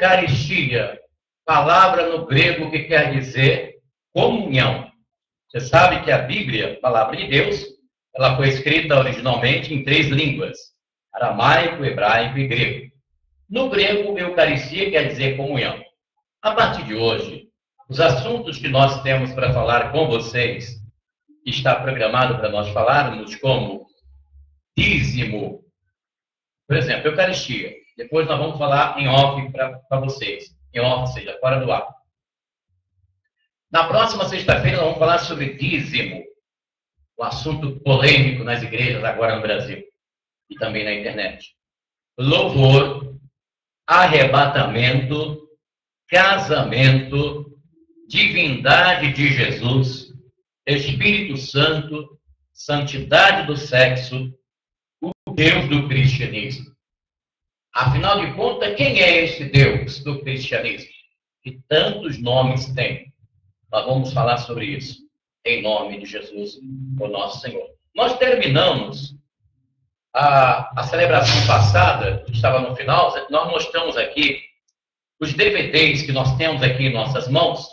Eucaristia, palavra no grego que quer dizer comunhão. Você sabe que a Bíblia, palavra de Deus, ela foi escrita originalmente em 3 línguas: aramaico, hebraico e grego. No grego, Eucaristia quer dizer comunhão. A partir de hoje, os assuntos que nós temos para falar com vocês, que está programado para nós falarmos, como dízimo, por exemplo, Eucaristia. Depois nós vamos falar em off para vocês. Em off, ou seja, fora do ar. Na próxima sexta-feira nós vamos falar sobre dízimo, o assunto polêmico nas igrejas agora no Brasil e também na internet. Louvor, arrebatamento, casamento, divindade de Jesus, Espírito Santo, santidade do sexo, o Deus do cristianismo. Afinal de contas, quem é esse Deus do cristianismo? Que tantos nomes tem. Nós vamos falar sobre isso, em nome de Jesus, o nosso Senhor. Nós terminamos a celebração passada, que estava no final, nós mostramos aqui os DVDs que nós temos aqui em nossas mãos.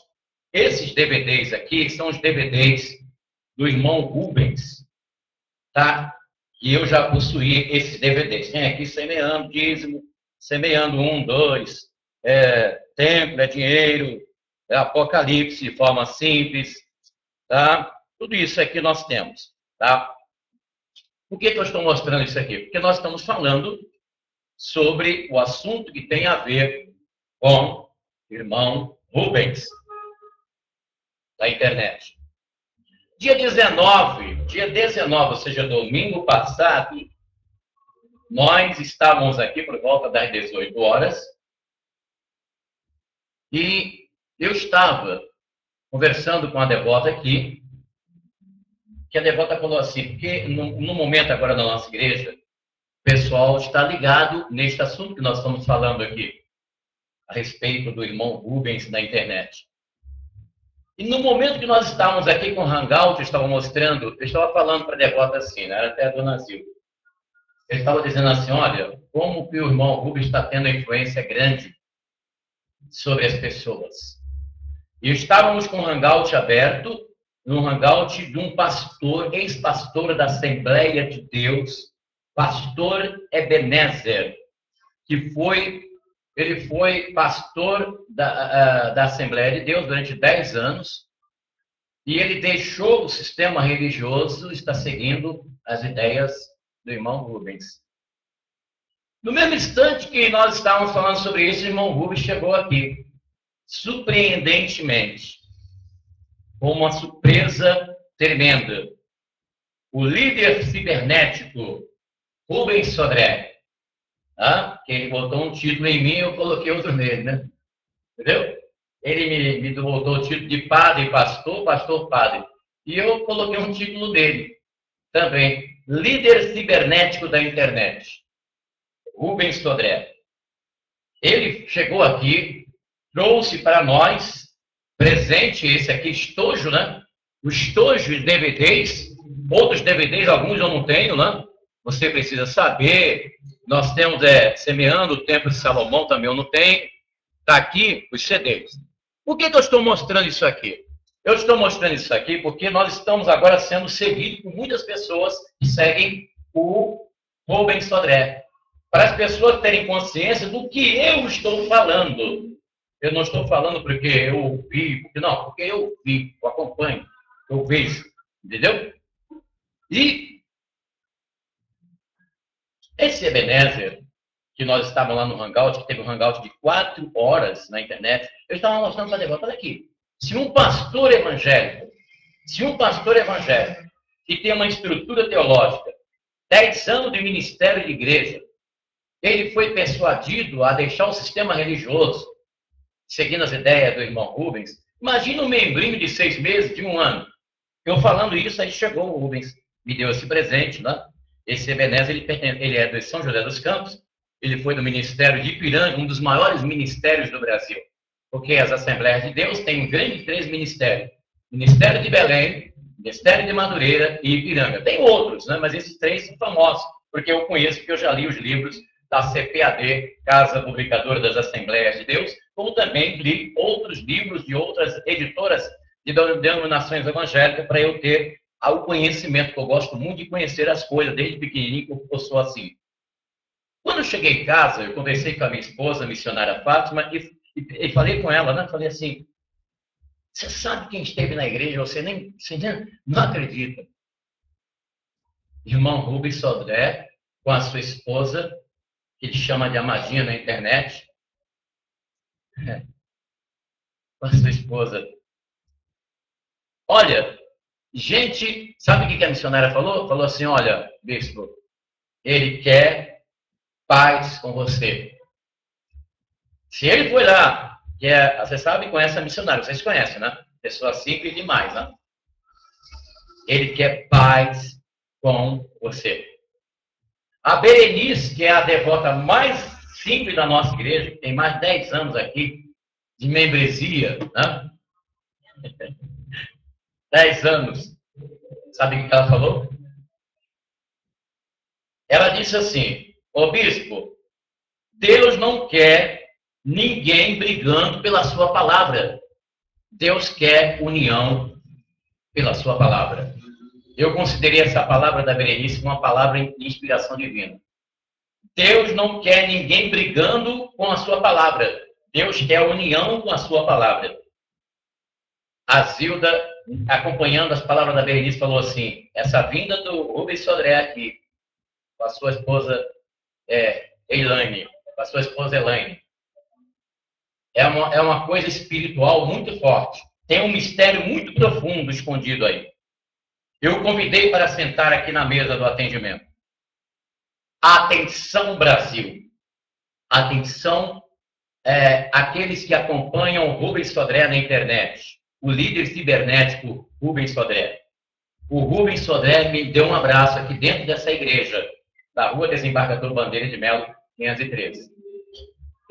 Esses DVDs aqui são os DVDs do irmão Rubens, tá? E eu já possuí esses DVDs. Tem aqui semeando, dízimo, semeando 1, 2, templo é dinheiro, Apocalipse de forma simples, tá? Tudo isso aqui nós temos, tá? Por que eu estou mostrando isso aqui? Porque nós estamos falando sobre o assunto que tem a ver com o irmão Rubens, da internet. Dia 19, ou seja, domingo passado, nós estávamos aqui por volta das 18 horas e eu estava conversando com a devota aqui, que a devota falou assim, porque no momento agora na nossa igreja, o pessoal está ligado neste assunto que nós estamos falando aqui, a respeito do irmão Rubens na internet. E no momento que nós estávamos aqui com o Hangout, eu estava falando para a devota assim, né? Até a dona Zilda. Ele estava dizendo assim, olha, como que o irmão Rubens está tendo influência grande sobre as pessoas. E estávamos com o Hangout aberto, no Hangout de um pastor, ex-pastor da Assembleia de Deus, pastor Ebenezer, que ele foi pastor da Assembleia de Deus durante 10 anos, e ele deixou o sistema religioso, está seguindo as ideias do irmão Rubens. No mesmo instante que nós estávamos falando sobre isso, o irmão Rubens chegou aqui, surpreendentemente, com uma surpresa tremenda. O líder cibernético Rubens Sodré, que ele botou um título em mim, eu coloquei outro nele, né? Entendeu? Ele me botou o título de padre, pastor, pastor, padre. E eu coloquei um título dele também. Líder cibernético da internet. Rubens Sodré. Ele chegou aqui, trouxe para nós, presente esse aqui, estojo, né? O estojo de DVDs, outros DVDs, alguns eu não tenho, né? Você precisa saber. Nós temos Semeando o Templo de Salomão, também eu não tenho. Está aqui os CDs. Por que eu estou mostrando isso aqui? Eu estou mostrando isso aqui porque nós estamos agora sendo seguidos por muitas pessoas que seguem o Rubens Sodré. Para as pessoas terem consciência do que eu estou falando. Eu não estou falando porque eu ouvi, porque eu vi, eu acompanho, eu vejo. Entendeu? E esse Ebenezer, que nós estávamos lá no Hangout, que teve um Hangout de 4 horas na internet, eu estava mostrando para a devota, olha aqui, se um pastor evangélico, que tem uma estrutura teológica, 10 anos de ministério de igreja, ele foi persuadido a deixar o sistema religioso, seguindo as ideias do irmão Rubens, imagina um membrinho de 6 meses, de 1 ano. Eu falando isso, aí chegou o Rubens, me deu esse presente, né? Esse Ebenezer, ele é de São José dos Campos, ele foi do Ministério de Ipiranga, um dos maiores ministérios do Brasil, porque as Assembleias de Deus têm grandes 3 ministérios, Ministério de Belém, Ministério de Madureira e Ipiranga. Tem outros, né? Mas esses 3 são famosos, porque eu conheço, porque eu já li os livros da CPAD, Casa Publicadora das Assembleias de Deus, como também li outros livros de outras editoras de denominações evangélicas para eu ter o conhecimento, que eu gosto muito de conhecer as coisas, desde pequenininho que eu sou assim. Quando eu cheguei em casa, eu conversei com a minha esposa, a missionária Fátima, e falei com ela, né? Falei assim, você sabe quem esteve na igreja? Você nem não acredita. Irmão Rubens Sodré, com a sua esposa, que te chama de Amadinha na internet. Com a sua esposa. Olha, gente, sabe o que a missionária falou? Falou assim, olha, bispo, ele quer paz com você. Se ele foi lá, você sabe, conhece a missionária, vocês conhecem, né? Pessoa simples demais, né? Ele quer paz com você. A Berenice, que é a devota mais simples da nossa igreja, tem mais de 10 anos aqui de membresia, né? 10 anos. Sabe o que ela falou? Ela disse assim, ô bispo, Deus não quer ninguém brigando pela sua palavra. Deus quer união pela sua palavra. Eu considerei essa palavra da Berenice uma palavra de inspiração divina. Deus não quer ninguém brigando com a sua palavra. Deus quer união com a sua palavra. A Zilda, acompanhando as palavras da Berenice, falou assim, essa vinda do Rubens Sodré aqui, com a sua esposa Elaine, com a sua esposa Elaine, é uma coisa espiritual muito forte. Tem um mistério muito profundo escondido aí. Eu convidei para sentar aqui na mesa do atendimento. Atenção, Brasil. Atenção, aqueles que acompanham o Rubens Sodré na internet. O líder cibernético Rubens Sodré. O Rubens Sodré me deu um abraço aqui dentro dessa igreja, da Rua Desembargador Bandeira de Melo, 513.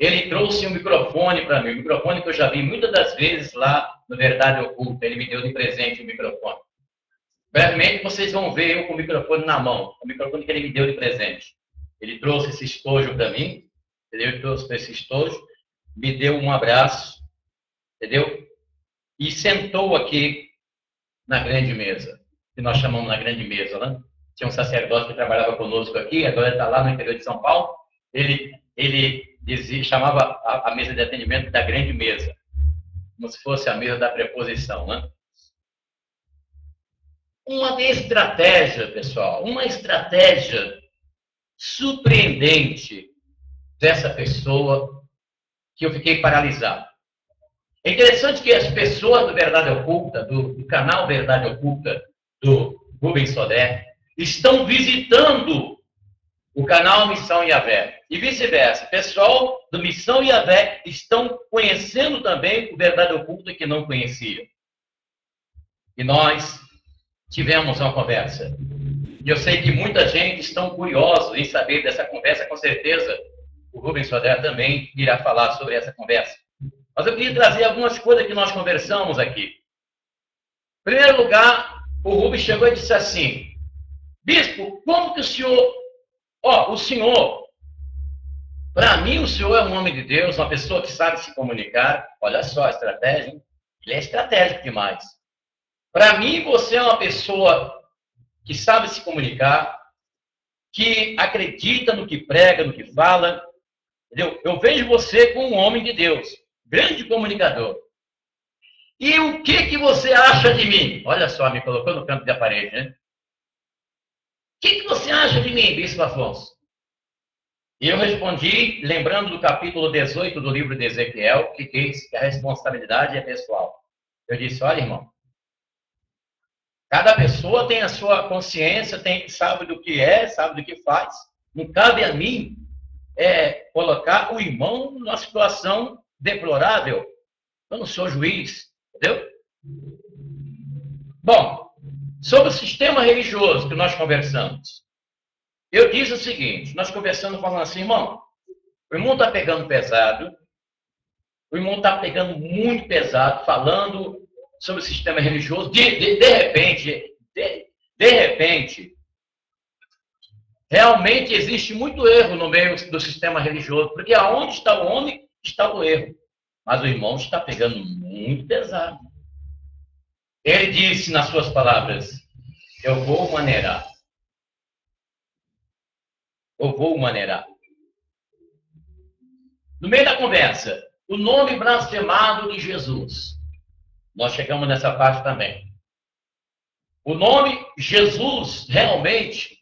Ele trouxe um microfone para mim, um microfone que eu já vi muitas das vezes lá no Verdade Oculta. Ele me deu de presente o microfone. Brevemente vocês vão ver eu com o microfone na mão, o microfone que ele me deu de presente. Ele trouxe esse estojo para mim, entendeu? Ele trouxe esse estojo, me deu um abraço, entendeu? E sentou aqui na grande mesa, que nós chamamos na grande mesa, né? Tinha um sacerdote que trabalhava conosco aqui, agora está lá no interior de São Paulo. Ele chamava a mesa de atendimento da grande mesa, como se fosse a mesa da preposição, né? Uma estratégia, pessoal, uma estratégia surpreendente dessa pessoa que eu fiquei paralisado. É interessante que as pessoas do Verdade Oculta, do canal Verdade Oculta, do Rubens Sodré, estão visitando o canal Missão Yahvé. E vice-versa. Pessoal do Missão Yahvé estão conhecendo também o Verdade Oculta que não conhecia. E nós tivemos uma conversa. E eu sei que muita gente está curiosa em saber dessa conversa, com certeza o Rubens Sodré também irá falar sobre essa conversa. Mas eu queria trazer algumas coisas que nós conversamos aqui. Em primeiro lugar, o Rubens chegou e disse assim, bispo, como que o senhor... o senhor, para mim o senhor é um homem de Deus, uma pessoa que sabe se comunicar. Olha só a estratégia, hein? Ele é estratégico demais. Para mim, você é uma pessoa que sabe se comunicar, que acredita no que prega, no que fala. Entendeu? Eu vejo você como um homem de Deus, grande comunicador. E o que você acha de mim? Olha só, me colocou no canto da parede, né? O que você acha de mim, Bispo Afonso? E eu respondi, lembrando do capítulo 18 do livro de Ezequiel, que diz que a responsabilidade é pessoal. Eu disse, olha, irmão, cada pessoa tem a sua consciência, sabe do que é, sabe do que faz. Não cabe a mim colocar o irmão numa situação deplorável. Eu não sou juiz, entendeu? Bom, sobre o sistema religioso que nós conversamos, eu disse o seguinte, nós conversando falando assim, irmão, o irmão está pegando pesado, o irmão está pegando muito pesado, falando sobre o sistema religioso, de repente, realmente existe muito erro no meio do sistema religioso, porque aonde está o homem, está o erro. Mas o irmão está pegando muito pesado. Ele disse nas suas palavras, eu vou maneirar. Eu vou maneirar. No meio da conversa, o nome blasfemado de Jesus. Nós chegamos nessa parte também. O nome Jesus, realmente,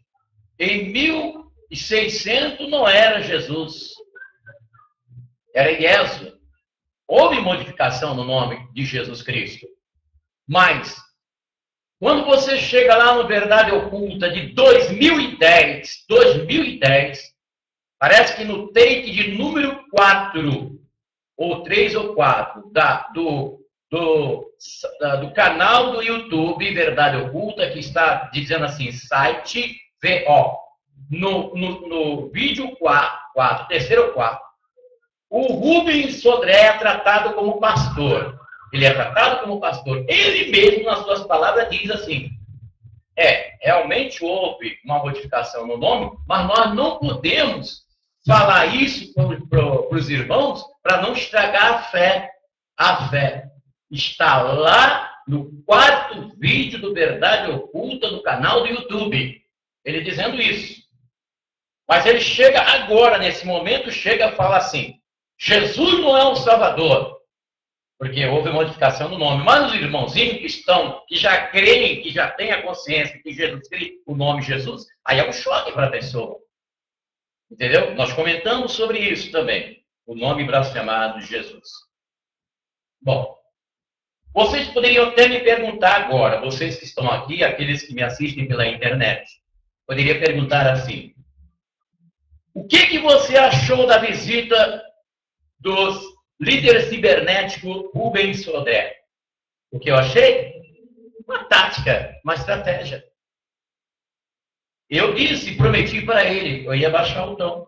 em 1600 não era Jesus. Era Iesu. Houve modificação no nome de Jesus Cristo. Mas, quando você chega lá no Verdade Oculta de 2010, parece que no take de número 4, ou 3 ou 4, do canal do YouTube Verdade Oculta, que está dizendo assim, site VO. No vídeo 4, terceiro ou 4, o Rubens Sodré é tratado como pastor. Ele é tratado como pastor. Ele mesmo, nas suas palavras, diz assim, realmente houve uma modificação no nome, mas nós não podemos falar isso para os irmãos para não estragar a fé. A fé está lá no 4º vídeo do Verdade Oculta no canal do YouTube. Ele dizendo isso. Mas ele chega agora, nesse momento, chega a falar assim, Jesus não é o Salvador, porque houve modificação do nome. Mas os irmãozinhos que já creem, que já têm a consciência que Jesus Cristo, o nome Jesus, aí é um choque para a pessoa. Entendeu? Nós comentamos sobre isso também, o nome blasfemado de Jesus. Bom, vocês poderiam até me perguntar agora, vocês que estão aqui, aqueles que me assistem pela internet, poderia perguntar assim, o que você achou da visita dos líderes cibernéticos Rubens Sodré? O que eu achei? Uma tática, uma estratégia. Eu disse, prometi para ele, eu ia baixar o tom.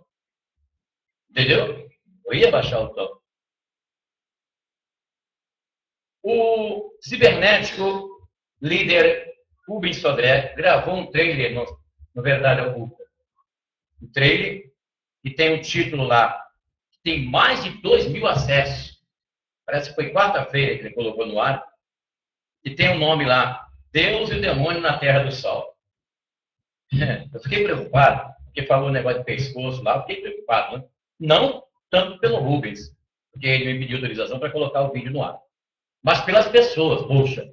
Entendeu? Eu ia baixar o tom. O cibernético líder Rubens Sodré gravou um trailer no Verdade Oculta. Um trailer que tem um título lá, que tem mais de 2.000 acessos. Parece que foi quarta-feira que ele colocou no ar. E tem um nome lá, Deus e o Demônio na Terra do Sol. Eu fiquei preocupado, porque falou um negócio de pescoço lá, eu fiquei preocupado. Né? Não tanto pelo Rubens, porque ele me pediu autorização para colocar o vídeo no ar. Mas pelas pessoas, poxa,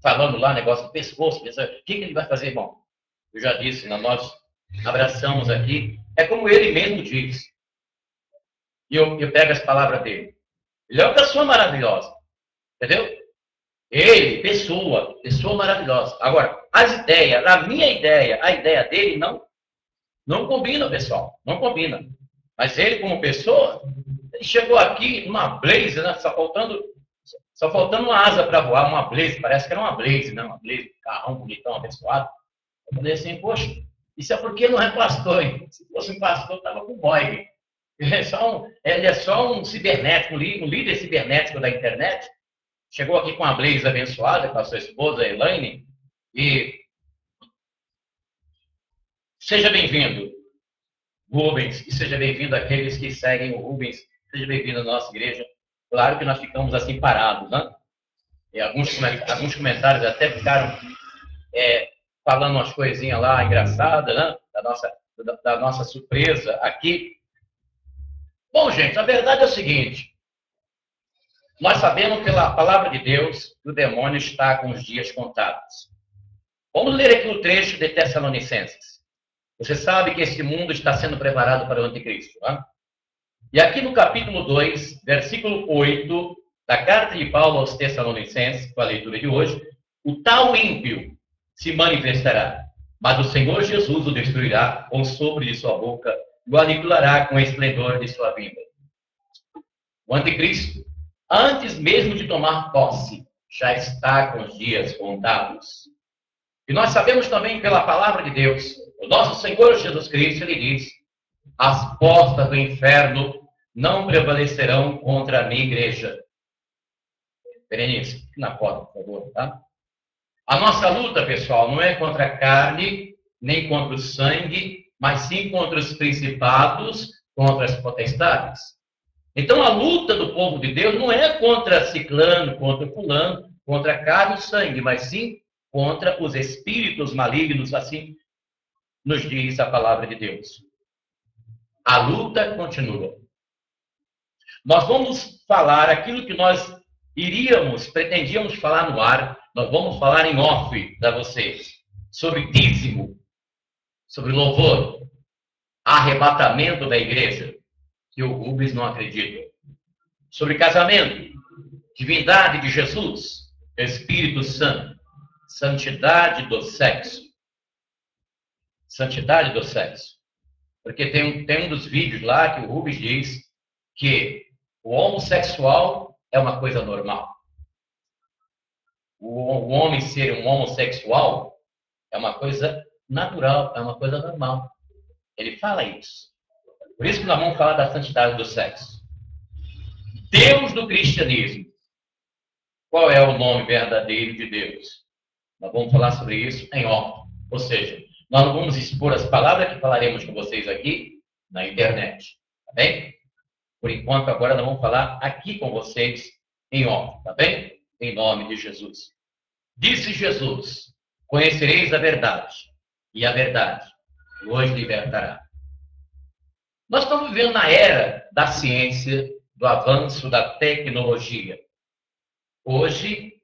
falando lá negócio de pescoço, pensando, o que ele vai fazer, irmão? Eu já disse, nós abraçamos aqui, é como ele mesmo diz. E eu pego as palavras dele. Ele é uma pessoa maravilhosa, entendeu? Ele, pessoa maravilhosa. Agora, as ideias, a minha ideia, a ideia dele não combina, pessoal, não combina. Mas ele, como pessoa, ele chegou aqui numa blaze, né? Só faltando uma asa para voar, uma blaze, parece que era uma blaze, né? Uma blaze, carrão bonitão, abençoado. Eu falei assim, poxa, isso é porque não é pastor, hein? Se fosse um pastor, estava com boi. Ele é só um cibernético, um líder cibernético da internet. Chegou aqui com a blaze abençoada, com a sua esposa, Elaine, e seja bem-vindo, Rubens, e seja bem-vindo àqueles que seguem o Rubens, seja bem-vindo à nossa igreja. Claro que nós ficamos assim parados, né? E alguns comentários até ficaram falando umas coisinhas lá engraçadas, né? Da nossa surpresa aqui. Bom, gente, a verdade é o seguinte. Nós sabemos pela palavra de Deus que o demônio está com os dias contados. Vamos ler aqui o trecho de Tessalonicenses. Você sabe que esse mundo está sendo preparado para o anticristo, né? E aqui no capítulo 2, versículo 8, da carta de Paulo aos Tessalonicenses, com a leitura de hoje, o tal ímpio se manifestará, mas o Senhor Jesus o destruirá com o sopro de sua boca e o aniquilará com o esplendor de sua vinda. O anticristo, antes mesmo de tomar posse, já está com os dias contados. E nós sabemos também pela palavra de Deus, o nosso Senhor Jesus Cristo, ele diz, as portas do inferno não prevalecerão contra a minha igreja. Berenice, na porta, por favor, tá? A nossa luta, pessoal, não é contra a carne, nem contra o sangue, mas sim contra os principados, contra as potestades. Então, a luta do povo de Deus não é contra ciclano, contra fulano, contra carne e sangue, mas sim contra os espíritos malignos, assim nos diz a palavra de Deus. A luta continua. Nós vamos falar aquilo que nós pretendíamos falar no ar, nós vamos falar em off para vocês, sobre dízimo, sobre louvor, arrebatamento da igreja, que o Rubens não acredita, sobre casamento, divindade de Jesus, Espírito Santo, santidade do sexo. Santidade do sexo. Porque tem um dos vídeos lá que o Rubens diz que o homossexual é uma coisa normal. O homem ser um homossexual é uma coisa natural, é uma coisa normal. Ele fala isso. Por isso que nós vamos falar da santidade do sexo. Deus do cristianismo. Qual é o nome verdadeiro de Deus? Nós vamos falar sobre isso em off. Ou seja, nós não vamos expor as palavras que falaremos com vocês aqui na internet. Tá bem? Por enquanto, agora nós vamos falar aqui com vocês em off. Tá bem? Em nome de Jesus. Disse Jesus: conhecereis a verdade, e a verdade vos libertará. Nós estamos vivendo na era da ciência, do avanço da tecnologia. Hoje,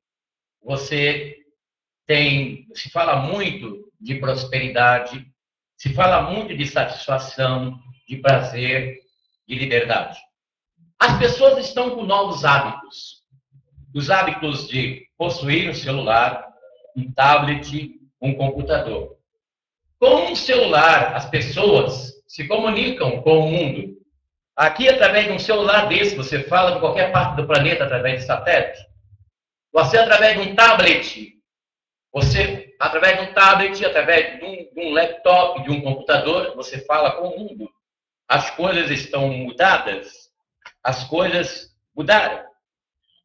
se fala muito de prosperidade, se fala muito de satisfação, de prazer, de liberdade. As pessoas estão com novos hábitos. Os hábitos de possuir um celular, um tablet, um computador. Com um celular, as pessoas se comunicam com o mundo. Aqui, através de um celular desse, você fala de qualquer parte do planeta através de satélite. Você, através de um tablet, através de um laptop, de um computador, você fala com o mundo. As coisas estão mudadas. As coisas mudaram.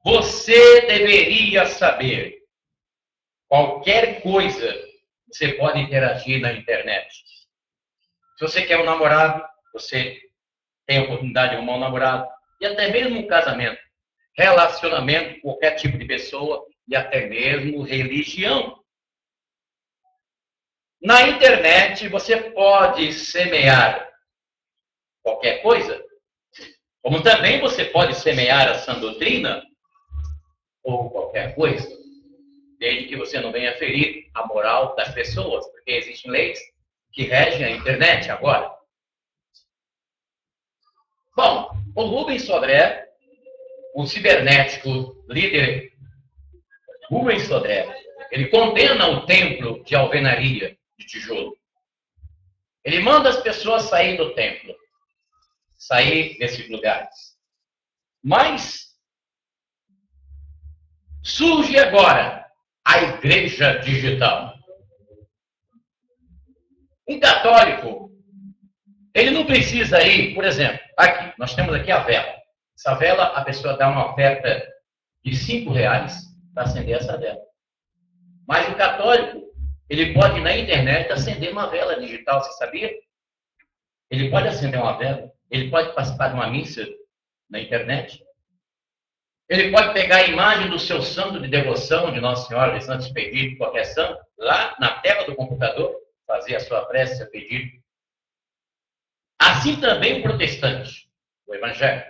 Você deveria saber. Qualquer coisa você pode interagir na internet. Se você quer um namorado, você tem a oportunidade de arrumar um namorado. E até mesmo um casamento. Relacionamento com qualquer tipo de pessoa e até mesmo religião. Na internet, você pode semear qualquer coisa, como também você pode semear a sã doutrina ou qualquer coisa, desde que você não venha ferir a moral das pessoas, porque existem leis que regem a internet agora. Bom, o Rubens Sodré, o cibernético líder Rubens Sodré, ele condena o templo de alvenaria de tijolo. Ele manda as pessoas sair do templo, sair desses lugares. Mas surge agora a igreja digital. Um católico, ele não precisa ir, por exemplo, aqui, nós temos aqui a vela. Essa vela, a pessoa dá uma oferta de R$5 para acender essa vela. Mas o católico, ele pode ir na internet acender uma vela digital, você sabia? Ele pode acender uma vela, ele pode participar de uma missa na internet. Ele pode pegar a imagem do seu santo de devoção, de Nossa Senhora de Santo Expedito, qualquer santo, lá na tela do computador, fazer a sua prece, seu pedido. Assim também o protestante, o evangélico.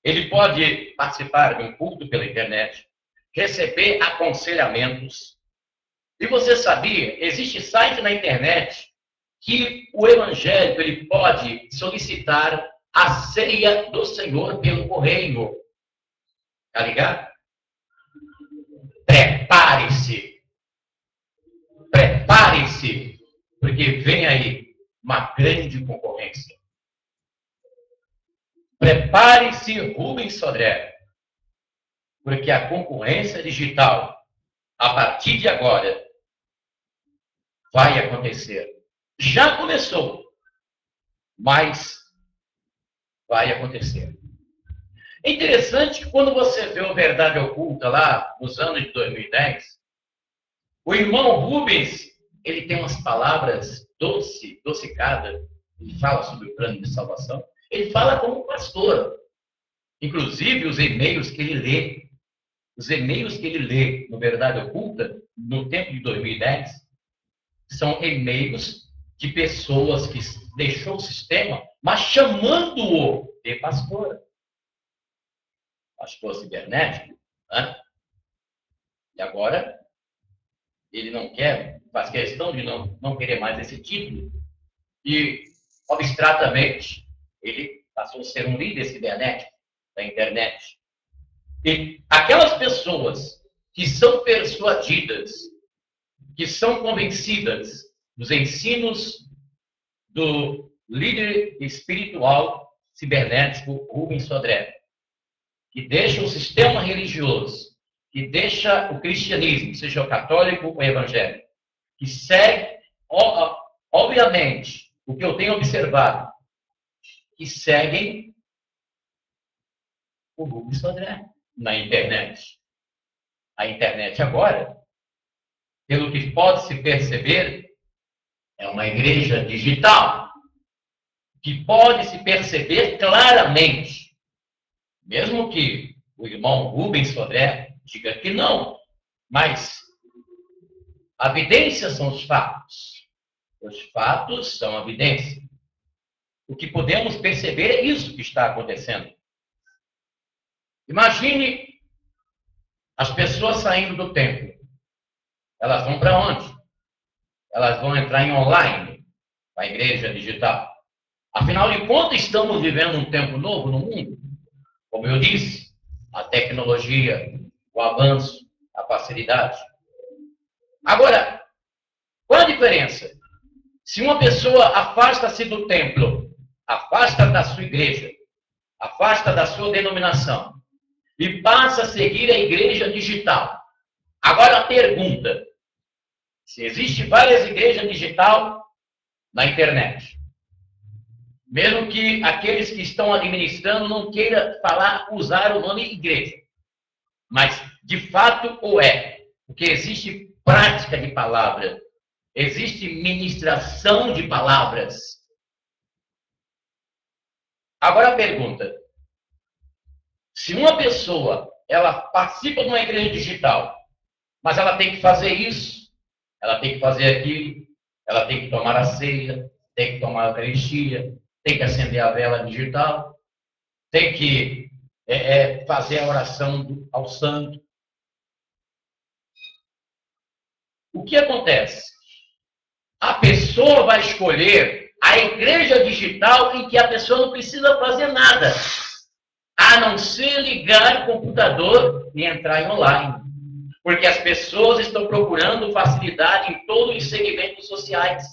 Ele pode participar de um culto pela internet, receber aconselhamentos. E você sabia, existe site na internet que o evangélico ele pode solicitar a ceia do Senhor pelo correio. Tá ligado? Prepare-se. Prepare-se, porque vem aí uma grande concorrência. Prepare-se, Rubens Sodré, porque a concorrência digital, a partir de agora, vai acontecer. Já começou, mas vai acontecer. É interessante que quando você vê o Verdade Oculta lá, nos anos de 2010, o irmão Rubens, ele tem umas palavras Docicada, ele fala sobre o plano de salvação, ele fala como pastor. Inclusive, os e-mails que ele lê no Verdade Oculta, no tempo de 2010, são e-mails de pessoas que deixou o sistema, mas chamando-o de pastor. Pastor cibernético, né? E agora, ele não quer, faz questão de não querer mais esse título. E, abstratamente, ele passou a ser um líder cibernético da internet. E aquelas pessoas que são persuadidas, que são convencidas dos ensinos do líder espiritual cibernético Rubens Sodré, que deixa o sistema religioso, que deixa o cristianismo, seja o católico ou o evangélico, que segue, obviamente, o que eu tenho observado, que seguem o Rubens Sodré na internet. A internet agora, pelo que pode se perceber, é uma igreja digital, que pode se perceber claramente, mesmo que o irmão Rubens Sodré diga que não, mas a evidência são os fatos. Os fatos são a evidência. O que podemos perceber é isso que está acontecendo. Imagine as pessoas saindo do templo. Elas vão para onde? Elas vão entrar em online, a igreja digital. Afinal de contas, estamos vivendo um tempo novo no mundo. Como eu disse, a tecnologia, o avanço, a facilidade. Agora, qual a diferença? Se uma pessoa afasta-se do templo, afasta da sua igreja, afasta da sua denominação e passa a seguir a igreja digital. Agora a pergunta, se existe várias igrejas digitais na internet, mesmo que aqueles que estão administrando não queiram usar o nome igreja, mas de fato ou é, porque existe prática de palavra, existe ministração de palavras. Agora a pergunta, se uma pessoa, ela participa de uma igreja digital, mas ela tem que fazer isso, ela tem que fazer aquilo, ela tem que tomar a ceia, tem que tomar a Eucaristia, tem que acender a vela digital, tem que fazer a oração ao santo. O que acontece? A pessoa vai escolher a igreja digital em que a pessoa não precisa fazer nada, a não ser ligar o computador e entrar em online. Porque as pessoas estão procurando facilidade em todos os segmentos sociais.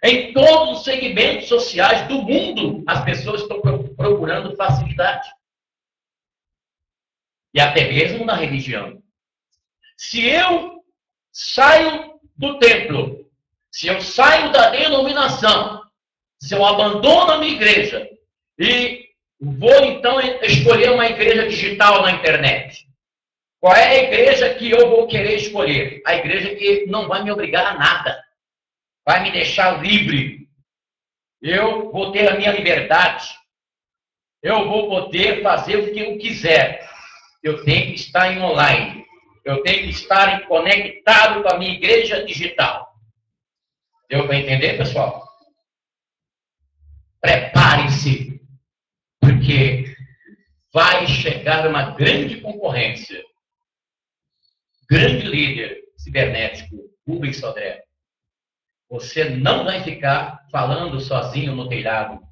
Em todos os segmentos sociais do mundo, as pessoas estão procurando facilidade. E até mesmo na religião. Se eu saio do templo, se eu saio da denominação, se eu abandono a minha igreja e vou então escolher uma igreja digital na internet, qual é a igreja que eu vou querer escolher? A igreja que não vai me obrigar a nada, vai me deixar livre. Eu vou ter a minha liberdade. Eu vou poder fazer o que eu quiser. Eu tenho que estar em online. Eu tenho que estar conectado com a minha igreja digital. Deu para entender, pessoal? Prepare-se, porque vai chegar uma grande concorrência. Grande líder cibernético, Rubens Sodré. Você não vai ficar falando sozinho no telhado.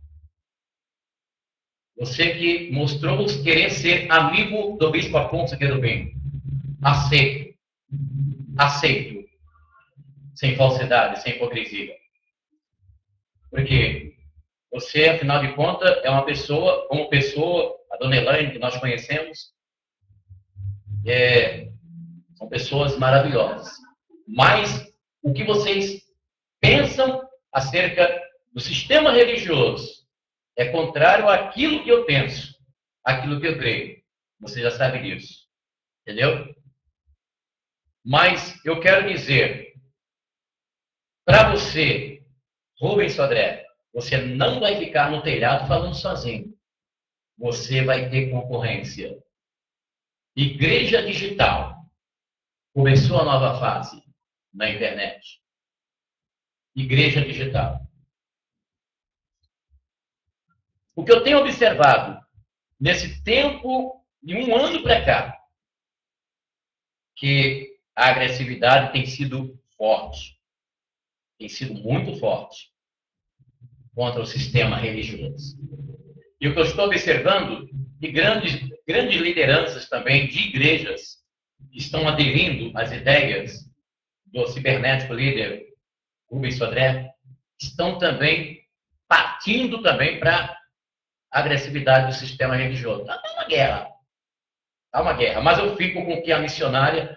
Você que mostrou querer ser amigo do Bispo Afonso Querubim. Aceito. Aceito. Sem falsidade, sem hipocrisia. Porque você, afinal de contas, é uma pessoa, como pessoa, a Dona Elaine, que nós conhecemos, são pessoas maravilhosas. Mas o que vocês pensam acerca do sistema religioso é contrário àquilo que eu penso, àquilo que eu creio. Você já sabe disso. Entendeu? Mas eu quero dizer, para você Rubens Sodré, você não vai ficar no telhado falando sozinho. Você vai ter concorrência. Igreja digital. Começou a nova fase na internet. Igreja digital. O que eu tenho observado nesse tempo, de um ano para cá, que a agressividade tem sido forte. Tem sido muito forte contra o sistema religioso. E o que eu estou observando, que grandes lideranças também de igrejas estão aderindo às ideias do cibernético líder Rubens Sodré, estão também partindo também para a agressividade do sistema religioso. Está uma guerra. Está uma guerra. Mas eu fico com o que a missionária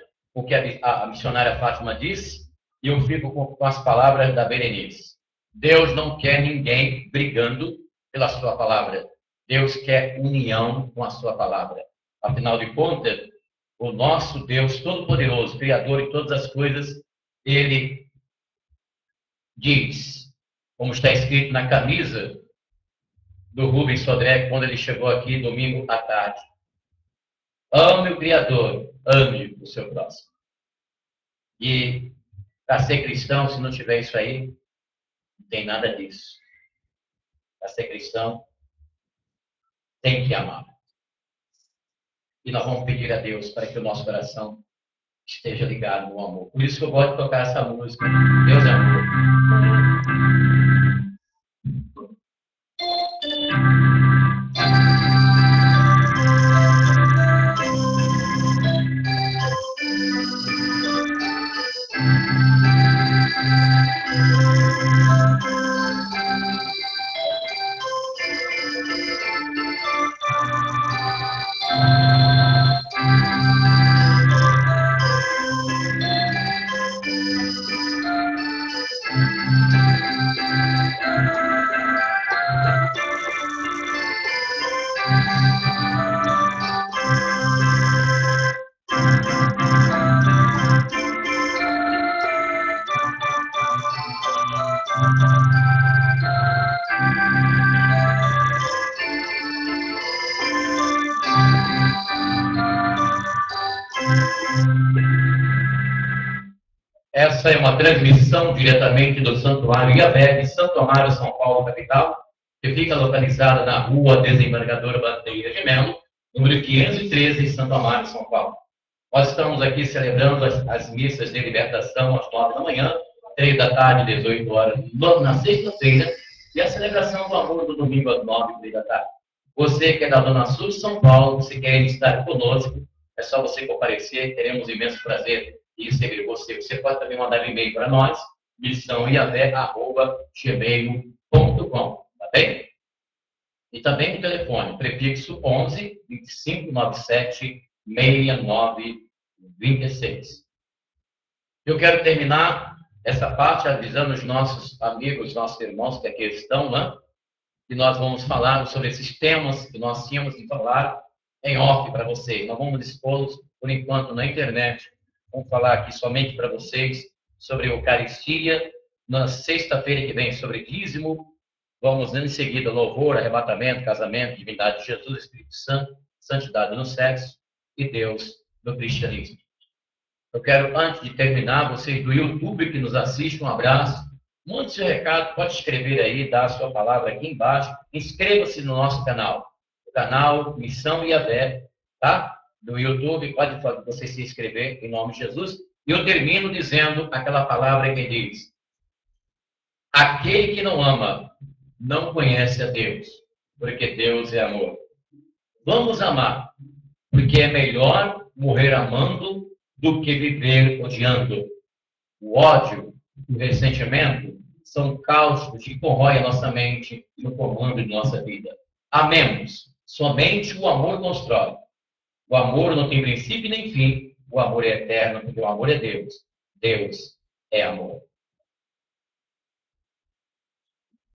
Fátima disse, e eu fico com as palavras da Berenice. Deus não quer ninguém brigando pela sua palavra. Deus quer união com a sua palavra. Afinal de contas, o nosso Deus Todo-Poderoso, Criador de todas as coisas, Ele diz, como está escrito na camisa do Rubens Sodré, quando ele chegou aqui domingo à tarde. Ame o Criador, ame o seu próximo. E para ser cristão, se não tiver isso aí, não tem nada disso. Para ser cristão, tem que amar. E nós vamos pedir a Deus para que o nosso coração esteja ligado no amor. Por isso que eu gosto de tocar essa música. Deus é amor. Essa é uma transmissão diretamente do Santuário Iavé, de Santo Amaro, São Paulo, capital, que fica localizada na Rua Desembargador Bandeira de Melo, número 513, em Santo Amaro, São Paulo. Nós estamos aqui celebrando as missas de libertação às 9 da manhã, 3 da tarde, 18 horas, na sexta-feira, e a celebração do amor do domingo às 9 da tarde. Você que é da Zona Sul de São Paulo, se quer estar conosco, é só você comparecer, teremos imenso prazer em receber você. Você pode também mandar um e-mail para nós, missãoiavé@gmail.com, tá bem? E também o telefone, prefixo 11 2597 6926. Eu quero terminar essa parte avisando os nossos amigos, nossos irmãos que aqui estão, né? E nós vamos falar sobre esses temas que nós tínhamos de falar em off para vocês. Nós vamos expô-los, por enquanto, na internet. Vamos falar aqui somente para vocês sobre Eucaristia. Na sexta-feira que vem, sobre dízimo. Vamos, em seguida, louvor, arrebatamento, casamento, divindade de Jesus, Espírito Santo, santidade no sexo e Deus no cristianismo. Eu quero, antes de terminar, vocês do YouTube que nos assistem, um abraço. Mande seu recado, pode escrever aí, dar a sua palavra aqui embaixo. Inscreva-se no nosso canal, o canal Missão Iavé, tá? Do YouTube, pode você se inscrever em nome de Jesus. E eu termino dizendo aquela palavra que diz: aquele que não ama não conhece a Deus, porque Deus é amor. Vamos amar, porque é melhor morrer amando do que viver odiando. O ódio, o ressentimento são cáusticos que corroem a nossa mente e o comando de nossa vida. Amemos. Somente o amor constrói. O amor não tem princípio nem fim. O amor é eterno, porque o amor é Deus. Deus é amor.